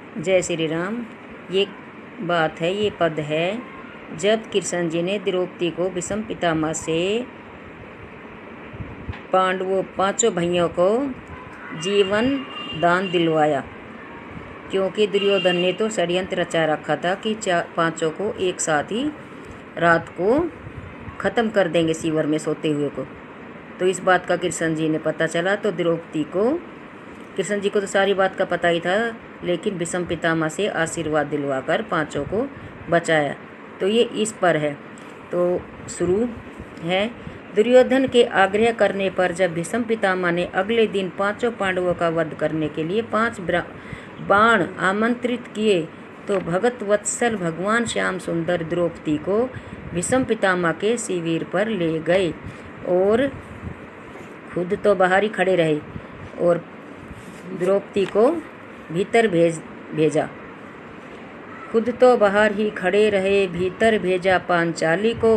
जय श्री राम। ये बात है, ये पद है जब कृष्ण जी ने द्रौपदी को विषम पितामह से पांडवों पांचों भाइयों को जीवन दान दिलवाया, क्योंकि दुर्योधन ने तो षड्यंत्र रचा रखा था कि पांचों को एक साथ ही रात को ख़त्म कर देंगे सीवर में सोते हुए को। तो इस बात का कृष्ण जी ने पता चला तो द्रौपदी को, कृष्ण जी को तो सारी बात का पता ही था, लेकिन विषम पितामह से आशीर्वाद दिलवाकर पांचों को बचाया। तो ये इस पर है। तो शुरू है, दुर्योधन के आग्रह करने पर जब विषम पितामह ने अगले दिन पांचों पांडवों का वध करने के लिए 5 बाण आमंत्रित किए तो भगत वत्सल भगवान श्याम सुंदर द्रौपदी को विषम पितामह के शिविर पर ले गए और खुद तो बाहर ही खड़े रहे और द्रौपदी को भीतर भेजा। खुद तो बाहर ही खड़े रहे, भीतर भेजा पांचाली को।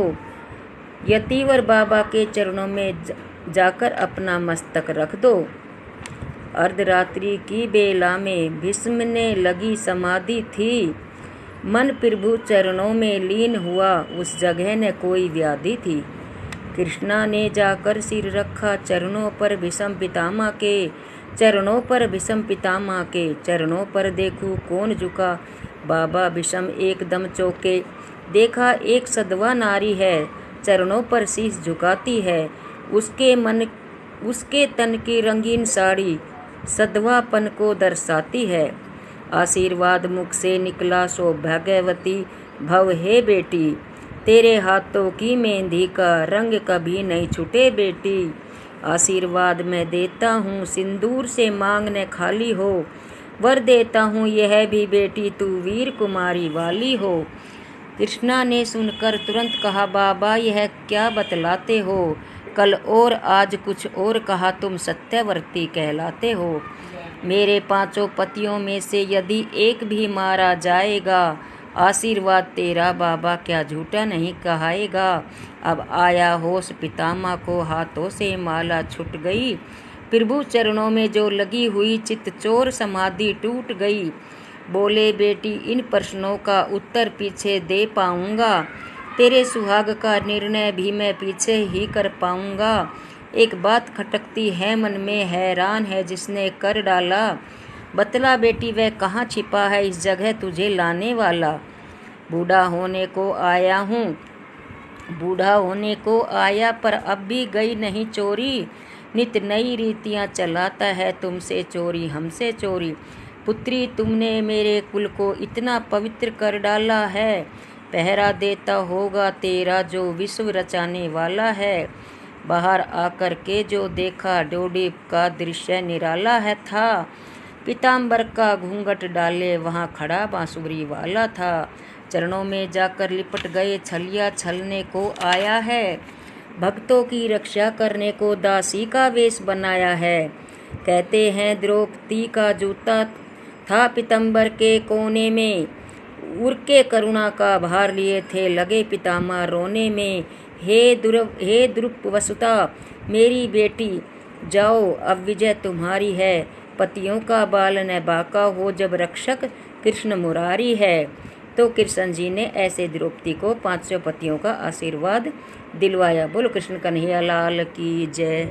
यतिवर बाबा के चरणों में जाकर अपना मस्तक रख दो। अर्धरात्रि की बेला में भीष्म ने लगी समाधि थी, मन प्रभु चरणों में लीन हुआ, उस जगह न कोई व्याधि थी। कृष्णा ने जाकर सिर रखा चरणों पर विषम पितामह के, चरणों पर विषम पितामह के, चरणों पर देखूं कौन झुका, बाबा विषम एकदम चौके। देखा एक सधवा नारी है, चरणों पर शीश झुकाती है, उसके तन की रंगीन साड़ी सधवापन को दर्शाती है। आशीर्वाद मुख से निकला सौभाग्यवती भव हे बेटी, तेरे हाथों की मेहंदी का रंग कभी नहीं छूटे बेटी। आशीर्वाद मैं देता हूँ सिंदूर से मांग न खाली हो, वर देता हूँ यह भी बेटी तू वीर कुमारी वाली हो। कृष्णा ने सुनकर तुरंत कहा, बाबा यह क्या बतलाते हो, कल और आज कुछ और कहा, तुम सत्यवर्ती कहलाते हो। मेरे पांचों पतियों में से यदि एक भी मारा जाएगा, आशीर्वाद तेरा बाबा क्या झूठा नहीं कहाएगा। अब आया होश पितामह को, हाथों से माला छूट गई, प्रभु चरणों में जो लगी हुई चित चोर समाधि टूट गई। बोले बेटी इन प्रश्नों का उत्तर पीछे दे पाऊंगा, तेरे सुहाग का निर्णय भी मैं पीछे ही कर पाऊंगा। एक बात खटकती है मन में, हैरान है जिसने कर डाला, बतला बेटी वह कहाँ छिपा है इस जगह तुझे लाने वाला। बूढ़ा होने को आया हूँ, बूढ़ा होने को आया पर अब भी गई नहीं चोरी, नित नई रीतियाँ चलाता है तुमसे चोरी हमसे चोरी। पुत्री तुमने मेरे कुल को इतना पवित्र कर डाला है, पहरा देता होगा तेरा जो विश्व रचाने वाला है। बाहर आकर के जो देखा डोडी का दृश्य निराला है था, पीताम्बर का घूंघट डाले वहाँ खड़ा बांसुरी वाला था। चरणों में जाकर लिपट गए, छलिया छलने को आया है, भक्तों की रक्षा करने को दासी का वेश बनाया है। कहते हैं द्रौपदी का जूता था पीताम्बर के कोने में, उड़ के करुणा का भार लिए थे लगे पितामह रोने में। हे द्रुप वसुता मेरी बेटी, जाओ अब विजय तुम्हारी है, पतियों का बाल न बाका हो जब रक्षक कृष्ण मुरारी है। तो कृष्ण जी ने ऐसे द्रौपदी को पांचों पतियों का आशीर्वाद दिलवाया। बोलो कृष्ण कन्हैया लाल की जय।